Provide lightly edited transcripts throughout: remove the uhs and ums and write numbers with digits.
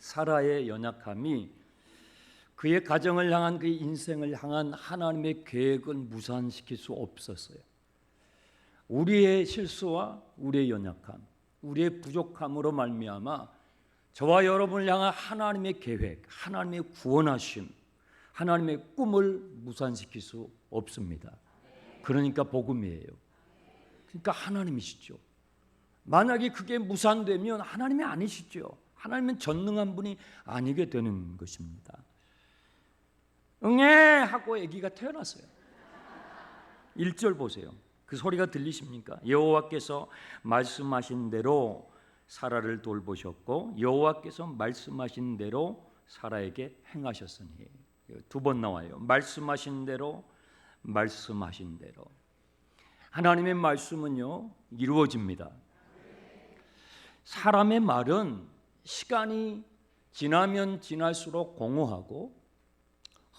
사라의 연약함이 그의 가정을 향한 그의 인생을 향한 하나님의 계획을 무산시킬 수 없었어요. 우리의 실수와 우리의 연약함, 우리의 부족함으로 말미암아 저와 여러분을 향한 하나님의 계획, 하나님의 구원하심, 하나님의 꿈을 무산시킬 수 없습니다. 그러니까 복음이에요. 그러니까 하나님이시죠. 만약에 그게 무산되면 하나님이 아니시죠. 하나님은 전능한 분이 아니게 되는 것입니다. 응애 하고 아기가 태어났어요. 1절 보세요. 그 소리가 들리십니까? 여호와께서 말씀하신 대로 사라를 돌보셨고 여호와께서 말씀하신 대로 사라에게 행하셨으니. 2번 나와요. 말씀하신 대로, 말씀하신 대로. 하나님의 말씀은요 이루어집니다. 사람의 말은 시간이 지나면 지날수록 공허하고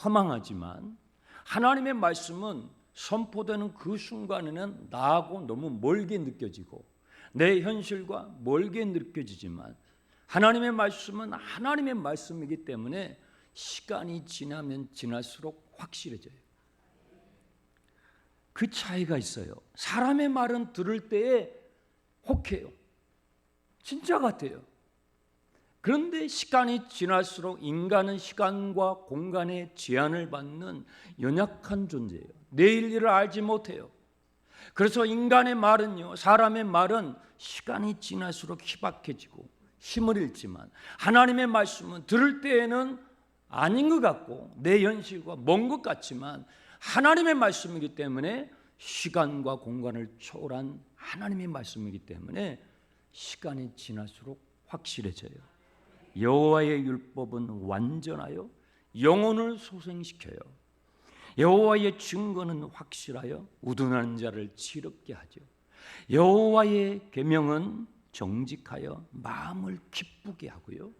허망하지만 하나님의 말씀은 선포되는 그 순간에는 나하고 너무 멀게 느껴지고 내 현실과 멀게 느껴지지만 하나님의 말씀은 하나님의 말씀이기 때문에 시간이 지나면 지날수록 확실해져요. 그 차이가 있어요. 사람의 말은 들을 때에 혹해요. 진짜 같아요. 그런데 시간이 지날수록 인간은 시간과 공간의 제한을 받는 연약한 존재예요. 내일 일을 알지 못해요. 그래서 인간의 말은요, 사람의 말은 시간이 지날수록 희박해지고 힘을 잃지만 하나님의 말씀은 들을 때에는 아닌 것 같고 내 현실과 먼 것 같지만 하나님의 말씀이기 때문에 시간과 공간을 초월한 하나님의 말씀이기 때문에 시간이 지날수록 확실해져요. 여호와의 율법은 완전하여 영혼을 소생시켜요. 여호와의 증거는 확실하여 우둔한 자를 지럽게 하죠. 여호와의 계명은 정직하여 마음을 기쁘게 하고요.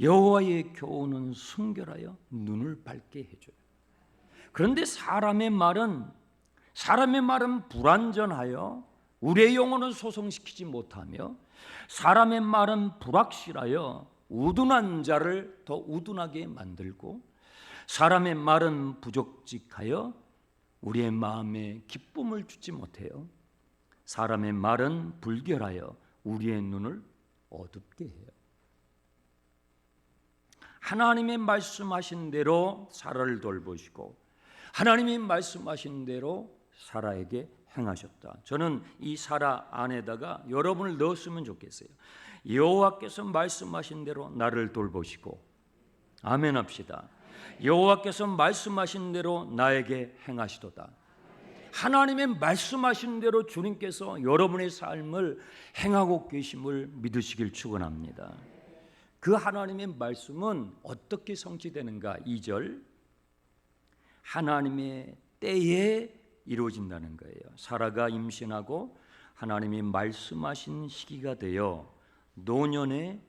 여호와의 교훈은 순결하여 눈을 밝게 해줘요. 그런데 사람의 말은 불완전하여 우리의 영혼을 소성시키지 못하며 사람의 말은 불확실하여 우둔한 자를 더 우둔하게 만들고 사람의 말은 부족직하여 우리의 마음에 기쁨을 주지 못해요. 사람의 말은 불결하여 우리의 눈을 어둡게 해요. 하나님의 말씀하신 대로 사라를 돌보시고 하나님이 말씀하신 대로 사라에게 행하셨다. 저는 이 사라 안에다가 여러분을 넣었으면 좋겠어요. 여호와께서 말씀하신 대로 나를 돌보시고 아멘 합시다. 여호와께서 말씀하신 대로 나에게 행하시도다. 하나님의 말씀하신 대로 주님께서 여러분의 삶을 행하고 계심을 믿으시길 축원합니다. 그 하나님의 말씀은 어떻게 성취되는가? 2절 하나님의 때에 이루어진다는 거예요. 사라가 임신하고 하나님이 말씀하신 시기가 되어 노년의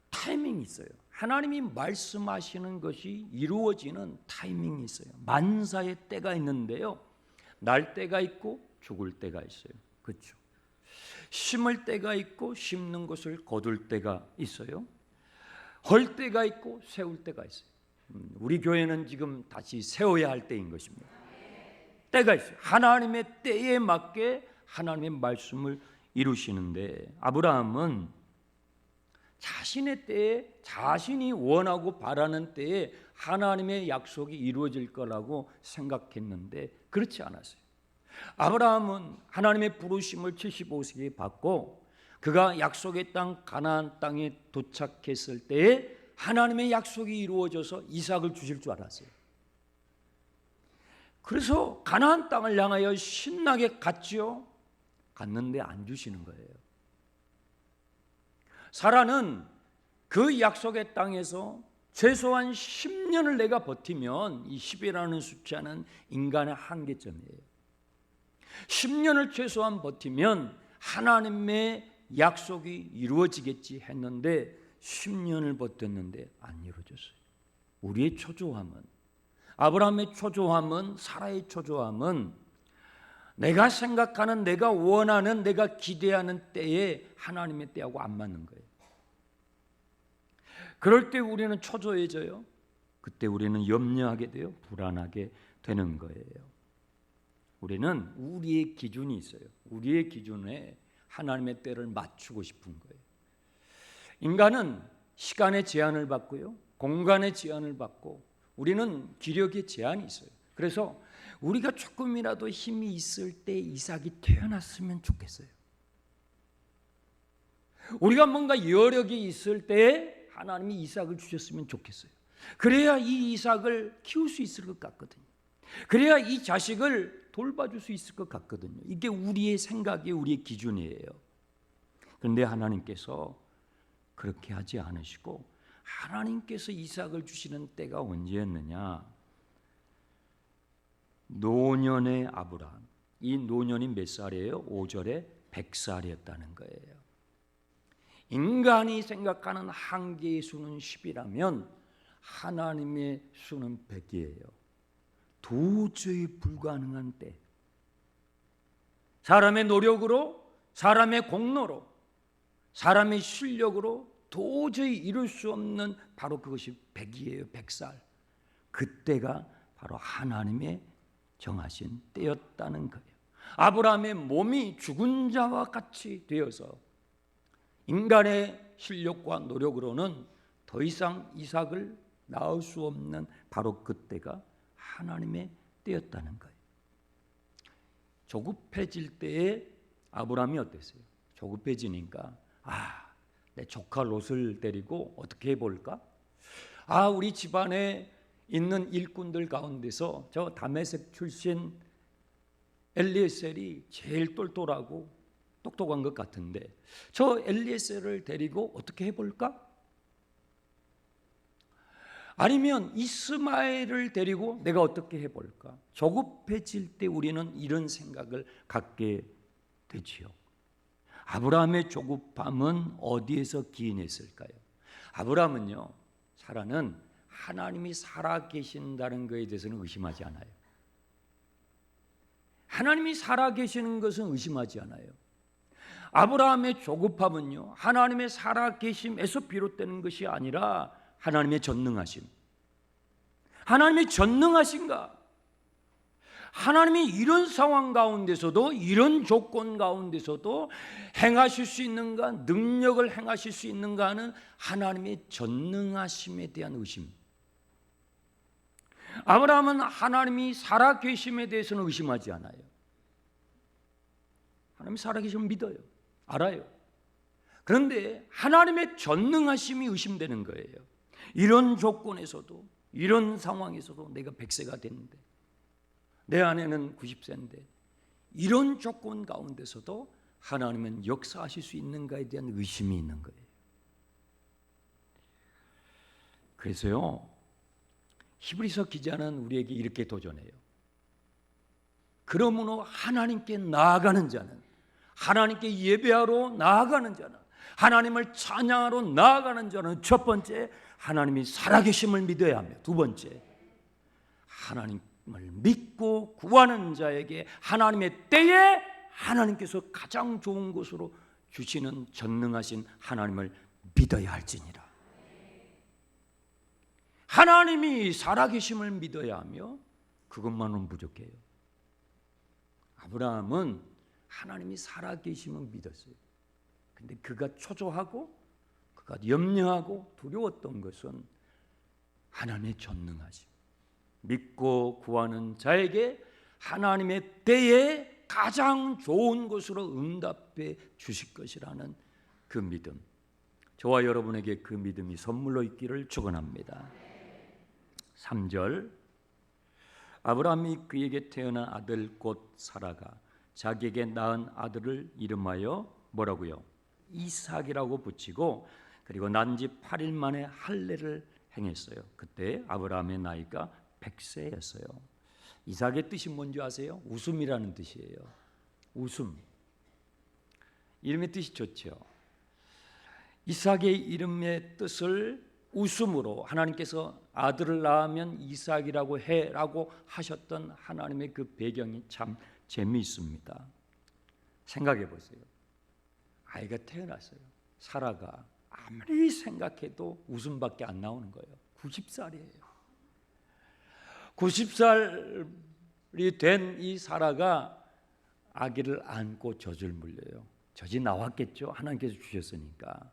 타이밍이 있어요. 하나님이 말씀하시는 것이 이루어지는 타이밍이 있어요. 만사의 때가 있는데요. 날 때가 있고 죽을 때가 있어요. 그렇죠? 심을 때가 있고 심는 것을 거둘 때가 있어요. 헐 때가 있고 세울 때가 있어요. 우리 교회는 지금 다시 세워야 할 때인 것입니다. 때가 있어요. 하나님의 때에 맞게 하나님의 말씀을 이루시는데 아브라함은 자신의 때에 자신이 원하고 바라는 때에 하나님의 약속이 이루어질 거라고 생각했는데 그렇지 않았어요. 아브라함은 하나님의 부르심을 75세에 받고 그가 약속의 땅 가나안 땅에 도착했을 때에 하나님의 약속이 이루어져서 이삭을 주실 줄 알았어요. 그래서 가나안 땅을 향하여 신나게 갔지요. 갔는데 안 주시는 거예요. 사라는 그 약속의 땅에서 최소한 10년을 내가 버티면 이 10이라는 숫자는 인간의 한계점이에요. 10년을 최소한 버티면 하나님의 약속이 이루어지겠지 했는데 10년을 버텼는데 안 이루어졌어요. 우리의 초조함은, 아브라함의 초조함은, 사라의 초조함은 내가 생각하는, 내가 원하는, 내가 기대하는 때에 하나님의 때하고 안 맞는 거예요. 그럴 때 우리는 초조해져요. 그때 우리는 염려하게 돼요. 불안하게 되는 거예요. 우리는 우리의 기준이 있어요. 우리의 기준에 하나님의 때를 맞추고 싶은 거예요. 인간은 시간의 제한을 받고요, 공간의 제한을 받고, 우리는 기력의 제한이 있어요. 그래서 우리가 조금이라도 힘이 있을 때 이삭이 태어났으면 좋겠어요. 우리가 뭔가 여력이 있을 때 하나님이 이삭을 주셨으면 좋겠어요. 그래야 이 이삭을 키울 수 있을 것 같거든요. 그래야 이 자식을 돌봐줄 수 있을 것 같거든요. 이게 우리의 생각이, 우리의 기준이에요. 그런데 하나님께서 그렇게 하지 않으시고, 하나님께서 이삭을 주시는 때가 언제였느냐? 노년의 아브라함. 이 노년이 몇 살이에요? 5절에 100살이었다는 거예요. 인간이 생각하는 한계의 수는 10이라면 하나님의 수는 100이에요. 도저히 불가능한 때, 사람의 노력으로, 사람의 공로로, 사람의 실력으로 도저히 이룰 수 없는 바로 그것이 100이에요. 100살. 그때가 바로 하나님의 정하신 때였다는 거예요. 아브라함의 몸이 죽은 자와 같이 되어서 인간의 실력과 노력으로는 더 이상 이삭을 낳을 수 없는 바로 그때가 하나님의 때였다는 거예요. 조급해질 때에 아브라함이 어땠어요? 조급해지니까 내 조카 롯을 데리고 어떻게 해볼까? 우리 집안에 있는 일꾼들 가운데서 저 다메섹 출신 엘리에셀이 제일 똘똘하고 똑똑한 것 같은데 저 엘리에셀을 데리고 어떻게 해볼까? 아니면 이스마엘을 데리고 내가 어떻게 해볼까? 조급해질 때 우리는 이런 생각을 갖게 되지요. 아브라함의 조급함은 어디에서 기인했을까요? 아브라함은요, 사라는 하나님이 살아계신다는 것에 대해서는 의심하지 않아요. 하나님이 살아계시는 것은 의심하지 않아요. 아브라함의 조급함은요, 하나님의 살아계심에서 비롯되는 것이 아니라 하나님의 전능하심. 하나님의 전능하신가? 하나님이 이런 상황 가운데서도, 이런 조건 가운데서도 행하실 수 있는가, 능력을 행하실 수 있는가 하는 하나님의 전능하심에 대한 의심. 아브라함은 하나님이 살아계심에 대해서는 의심하지 않아요. 하나님이 살아계심을 믿어요. 알아요. 그런데 하나님의 전능하심이 의심되는 거예요. 이런 조건에서도, 이런 상황에서도 내가 100세가 됐는데, 내 아내는 90세인데 이런 조건 가운데서도 하나님은 역사하실 수 있는가에 대한 의심이 있는 거예요. 그래서요, 히브리서 기자는 우리에게 이렇게 도전해요. 그러므로 하나님께 나아가는 자는, 하나님께 예배하러 나아가는 자는, 하나님을 찬양하러 나아가는 자는 첫 번째 하나님이 살아계심을 믿어야 하며, 두 번째 하나님을 믿고 구하는 자에게 하나님의 때에 하나님께서 가장 좋은 것으로 주시는 전능하신 하나님을 믿어야 할지니라. 하나님이 살아계심을 믿어야 하며 그것만은 부족해요. 아브라함은 하나님이 살아계심을 믿었어요. 근데 그가 초조하고 그가 염려하고 두려웠던 것은 하나님의 전능하심. 믿고 구하는 자에게 하나님의 때에 가장 좋은 것으로 응답해 주실 것이라는 그 믿음. 저와 여러분에게 그 믿음이 선물로 있기를 축원합니다. 3절, 아브라함이 그에게 태어난 아들 곧 사라가 자기에게 낳은 아들을 이름하여 뭐라고요? 이삭이라고 붙이고, 그리고 난 지 8일 만에 할례를 행했어요. 그때 아브라함의 나이가 100세였어요. 이삭의 뜻이 뭔지 아세요? 웃음이라는 뜻이에요. 웃음. 이름의 뜻이 좋죠. 이삭의 이름의 뜻을 웃음으로, 하나님께서 아들을 낳으면 이삭이라고 해라고 하셨던 하나님의 그 배경이 참 재미있습니다. 생각해 보세요. 아이가 태어났어요. 사라가 아무리 생각해도 웃음밖에 안 나오는 거예요. 90살이에요. 90살이 된 이 사라가 아기를 안고 젖을 물려요. 젖이 나왔겠죠. 하나님께서 주셨으니까.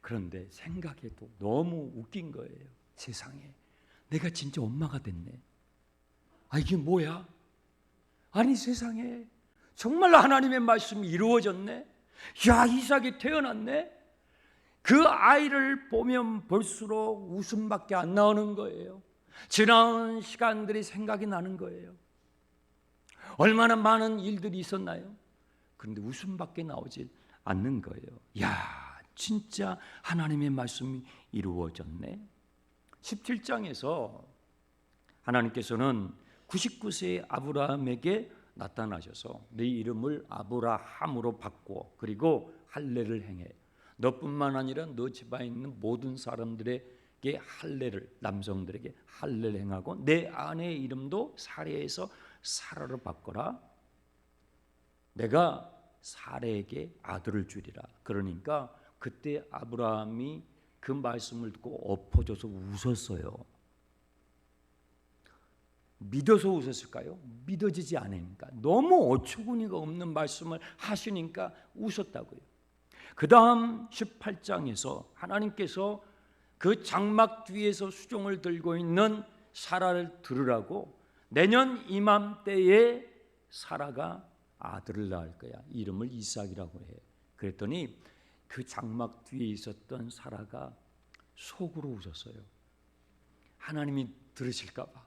그런데 생각해도 너무 웃긴 거예요. 세상에 내가 진짜 엄마가 됐네. 아, 이게 뭐야? 아니, 세상에 정말 하나님의 말씀이 이루어졌네. 야, 이삭이 태어났네. 그 아이를 보면 볼수록 웃음밖에 안 나오는 거예요. 지나온 시간들이 생각이 나는 거예요. 얼마나 많은 일들이 있었나요? 그런데 웃음밖에 나오질 않는 거예요. 야, 진짜 하나님의 말씀이 이루어졌네. 17장에서 하나님께서는 99세의 아브라함에게 나타나셔서 네 이름을 아브라함으로 바꿔 그리고 할례를 행해. 너뿐만 아니라 너 집안에 있는 모든 사람들에게 할례를, 남성들에게 할례를 행하고 내 아내의 이름도 사레에서 사라로 바꿔라. 내가 사레에게 아들을 주리라. 그러니까 그때 아브라함이 그 말씀을 듣고 엎어져서 웃었어요. 믿어서 웃었을까요? 믿어지지 않으니까. 너무 어처구니가 없는 말씀을 하시니까 웃었다고요. 그 다음 18장에서 하나님께서 그 장막 뒤에서 수종을 들고 있는 사라를 들으라고 내년 이맘때에 사라가 아들을 낳을 거야. 이름을 이삭이라고 해. 그랬더니 그 장막 뒤에 있었던 사라가 속으로 웃었어요. 하나님이 들으실까 봐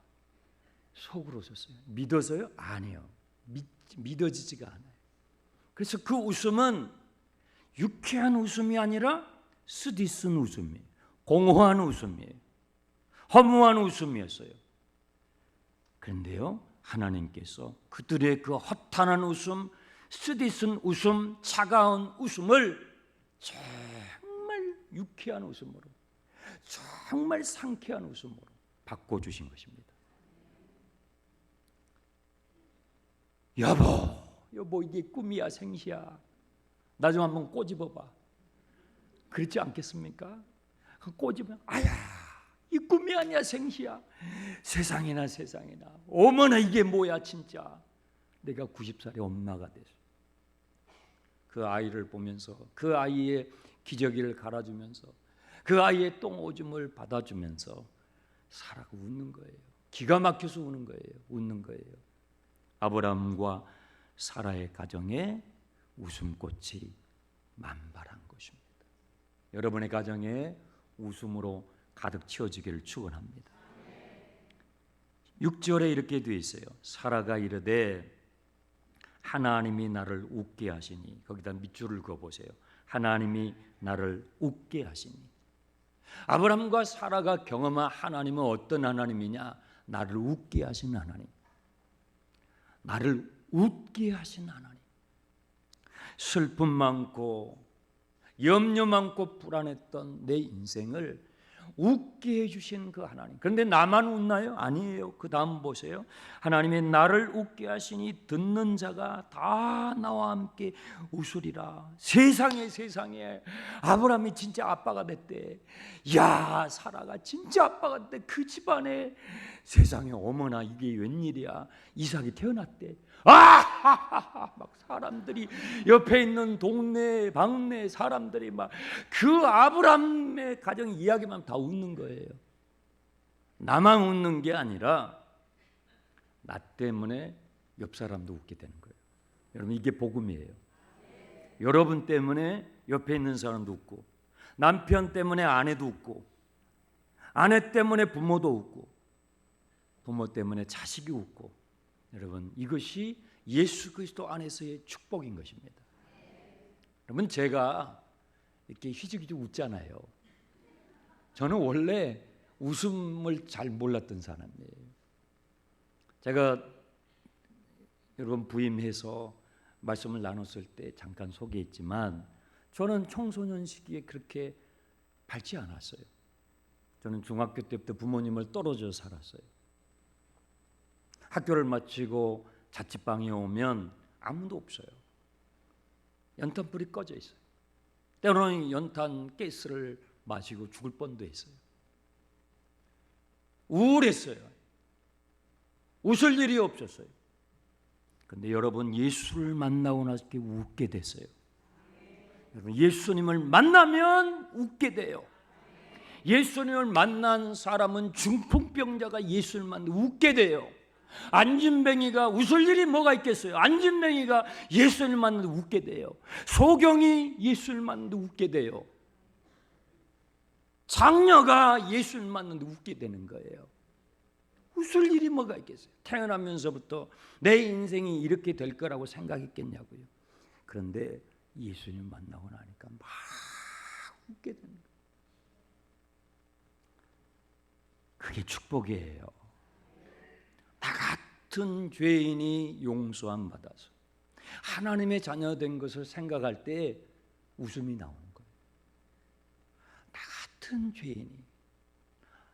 속으로 웃었어요. 믿어서요? 아니요. 믿어지지가 않아요. 그래서 그 웃음은 유쾌한 웃음이 아니라 쓰디쓴 웃음이에요. 공허한 웃음이에요. 허무한 웃음이었어요. 그런데요, 하나님께서 그들의 그 허탄한 웃음, 쓰디쓴 웃음, 차가운 웃음을 정말 유쾌한 웃음으로, 정말 상쾌한 웃음으로 바꿔주신 것입니다. 여보 이게 꿈이야 생시야? 나 좀 한번 꼬집어봐. 그렇지 않겠습니까? 꼬집으면 아야, 이 꿈이 아니야 생시야. 세상에나 어머나 이게 뭐야 진짜. 내가 90살의 엄마가 됐어. 그 아이를 보면서 그 아이의 기저귀를 갈아주면서 그 아이의 똥오줌을 받아주면서 사라가 웃는 거예요. 기가 막혀서 우는 거예요. 웃는 거예요. 아브라함과 사라의 가정에 웃음꽃이 만발한 것입니다. 여러분의 가정에 웃음으로 가득 채워지기를 축원합니다. 6절에 이렇게 되어 있어요. 사라가 이르되 하나님이 나를 웃게 하시니. 거기다 밑줄을 그어보세요. 하나님이 나를 웃게 하시니. 아브라함과 사라가 경험한 하나님은 어떤 하나님이냐? 나를 웃게 하신 하나님. 나를 웃게 하신 하나님. 슬픔 많고 염려 많고 불안했던 내 인생을 웃게 해주신 그 하나님. 그런데 나만 웃나요? 아니에요. 그 다음 보세요. 하나님의 나를 웃게 하시니 듣는 자가 다 나와 함께 웃으리라. 세상에 아브라함이 진짜 아빠가 됐대. 야, 사라가 진짜 아빠가 됐대. 그 집안에 세상에 어머나 이게 웬일이야. 이삭이 태어났대. 막 사람들이 옆에 있는 동네 방네 사람들이 막 그 아브라함의 가정 이야기만 다 웃는 거예요. 나만 웃는 게 아니라 나 때문에 옆 사람도 웃게 되는 거예요. 여러분 이게 복음이에요. 여러분 때문에 옆에 있는 사람도 웃고, 남편 때문에 아내도 웃고, 아내 때문에 부모도 웃고, 부모 때문에 자식이 웃고. 여러분 이것이 예수 그리스도 안에서의 축복인 것입니다. 여러분 제가 이렇게 휘죽휘죽 웃잖아요. 저는 원래 웃음을 잘 몰랐던 사람이에요. 제가 여러분 부임해서 말씀을 나눴을 때 잠깐 소개했지만 저는 청소년 시기에 그렇게 밝지 않았어요. 저는 중학교 때부터 부모님을 떨어져 살았어요. 학교를 마치고 자취방에 오면 아무도 없어요. 연탄불이 꺼져 있어요. 때로는 연탄 가스를 마시고 죽을 뻔도 했어요. 우울했어요. 웃을 일이 없었어요. 그런데 여러분, 예수를 만나고 나서 웃게 됐어요. 여러분, 예수님을 만나면 웃게 돼요. 예수님을 만난 사람은 중풍병자가 예수를 만나면 웃게 돼요. 안진뱅이가 웃을 일이 뭐가 있겠어요? 안진뱅이가 예수를 만나도 웃게 돼요. 소경이 예수를 만나도 웃게 돼요. 장녀가 예수를 만나도 웃게 되는 거예요. 웃을 일이 뭐가 있겠어요? 태어나면서부터 내 인생이 이렇게 될 거라고 생각했겠냐고요. 그런데 예수님 만나고 나니까 막 웃게 되는 거예요. 그게 축복이에요. 나 같은 죄인이 용서함 받아서 하나님의 자녀 된 것을 생각할 때 웃음이 나오는 거예요. 나 같은 죄인이,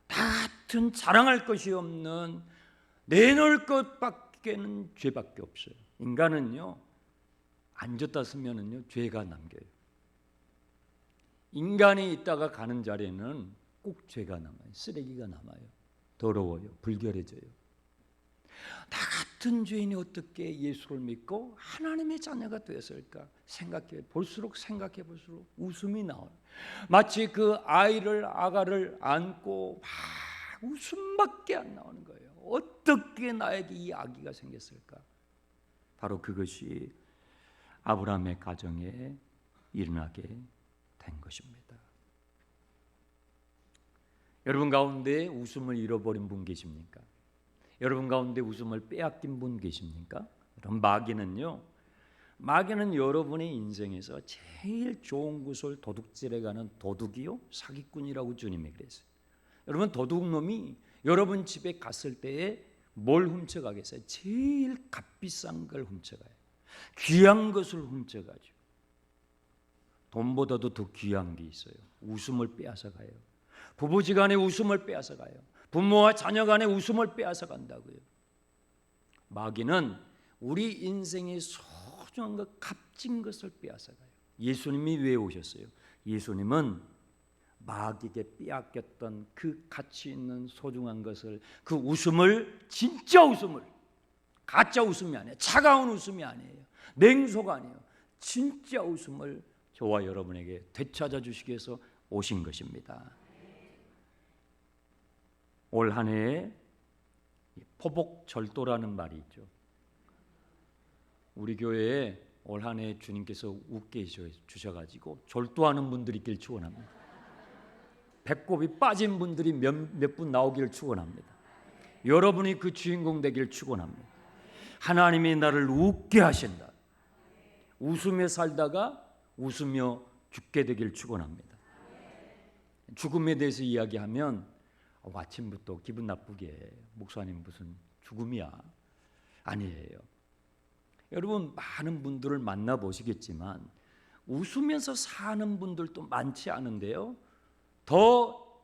나 같은 자랑할 것이 없는, 내놓을 것밖에는 죄밖에 없어요. 인간은요, 앉았다 서면은요 죄가 남겨요. 인간이 있다가 가는 자리에는 꼭 죄가 남아요. 쓰레기가 남아요. 더러워요. 불결해져요. 나 같은 죄인이 어떻게 예수를 믿고 하나님의 자녀가 되었을까 볼수록 웃음이 나와요. 마치 그 아가를 안고 막 웃음밖에 안 나오는 거예요. 어떻게 나에게 이 아기가 생겼을까? 바로 그것이 아브라함의 가정에 일어나게 된 것입니다. 여러분 가운데 웃음을 잃어버린 분 계십니까? 여러분 가운데 웃음을 빼앗긴 분 계십니까? 여러분, 마귀는 여러분의 인생에서 제일 좋은 것을 도둑질해가는 도둑이요 사기꾼이라고 주님이 그랬어요. 여러분, 도둑놈이 여러분 집에 갔을 때에 뭘 훔쳐가겠어요? 제일 값비싼 걸 훔쳐가요. 귀한 것을 훔쳐가죠. 돈보다도 더 귀한 게 있어요. 웃음을 빼앗아가요. 부부지간에 웃음을 빼앗아가요. 부모와 자녀간에 웃음을 빼앗아간다고요. 마귀는 우리 인생의 소중한 것, 값진 것을 빼앗아가요. 예수님이 왜 오셨어요? 예수님은 마귀에게 빼앗겼던 그 가치 있는 소중한 것을, 그 웃음을, 진짜 웃음을, 가짜 웃음이 아니에요. 차가운 웃음이 아니에요. 냉소가 아니에요. 진짜 웃음을 저와 여러분에게 되찾아 주시기 위해서 오신 것입니다. 올 한 해에 포복절도라는 말이 있죠. 우리 교회에 올 한 해 주님께서 웃게 해주셔가지고 절도하는 분들이 있길 축원합니다. 배꼽이 빠진 분들이 몇 분 나오기를 축원합니다. 여러분이 그 주인공 되기를 축원합니다. 하나님이 나를 웃게 하신다. 웃으며 살다가 웃으며 죽게 되기를 축원합니다. 죽음에 대해서 이야기하면 아침부터 기분 나쁘게, 목사님 무슨 죽음이야? 아니에요. 여러분, 많은 분들을 만나보시겠지만 웃으면서 사는 분들도 많지 않은데요, 더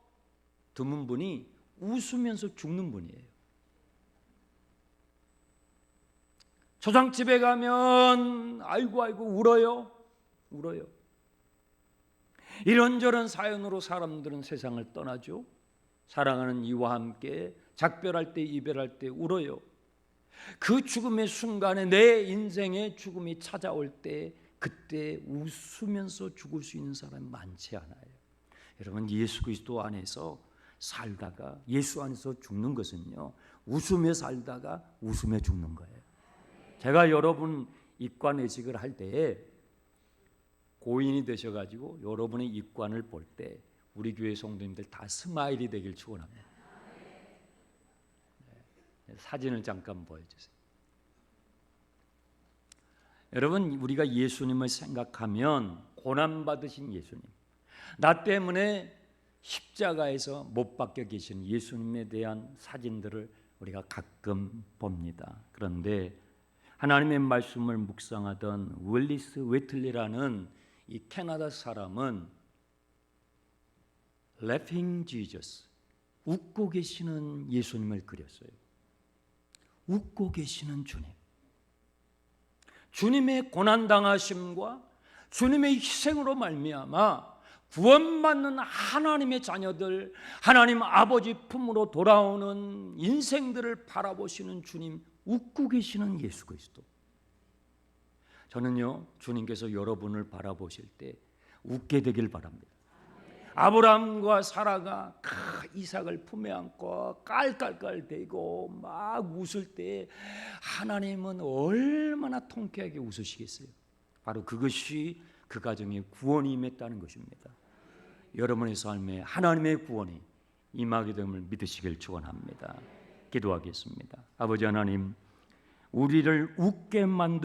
드문 분이 웃으면서 죽는 분이에요. 초상집에 가면 아이고 울어요. 이런저런 사연으로 사람들은 세상을 떠나죠. 사랑하는 이와 함께 작별할 때, 이별할 때 울어요. 그 죽음의 순간에, 내 인생의 죽음이 찾아올 때, 그때 웃으면서 죽을 수 있는 사람이 많지 않아요. 여러분, 예수 그리스도 안에서 살다가, 예수 안에서 죽는 것은요, 웃으며 살다가 웃으며 죽는 거예요. 제가 여러분 입관의식을 할 때에 고인이 되셔가지고 여러분의 입관을 볼 때 우리 교회 성도님들 다 스마일이 되길 축원합니다. 사진을 잠깐 보여주세요. 여러분, 우리가 예수님을 생각하면 고난받으신 예수님, 나 때문에 십자가에서 못 박혀 계신 예수님에 대한 사진들을 우리가 가끔 봅니다. 그런데 하나님의 말씀을 묵상하던 윌리스 웨틀리라는 이 캐나다 사람은 Laughing Jesus, 웃고 계시는 예수님을 그렸어요. 웃고 계시는 주님, 주님의 고난당하심과 주님의 희생으로 말미암아 구원받는 하나님의 자녀들, 하나님 아버지 품으로 돌아오는 인생들을 바라보시는 주님, 웃고 계시는 예수 그리스도. 저는요, 주님께서 여러분을 바라보실 때 웃게 되길 바랍니다. 아브라함과 사라가 이삭을 품에 안고 깔깔깔대고 막 웃을 때 하나님은 얼마나 통쾌하게 웃으시겠어요. 바로 그것이 그 가정의 구원이 임했다는 것입니다. 여러분의 삶에 하나님의 구원이 임하게 됨을 믿으시길 축원합니다. 기도하겠습니다. 아버지 하나님, 우리를 웃게 만들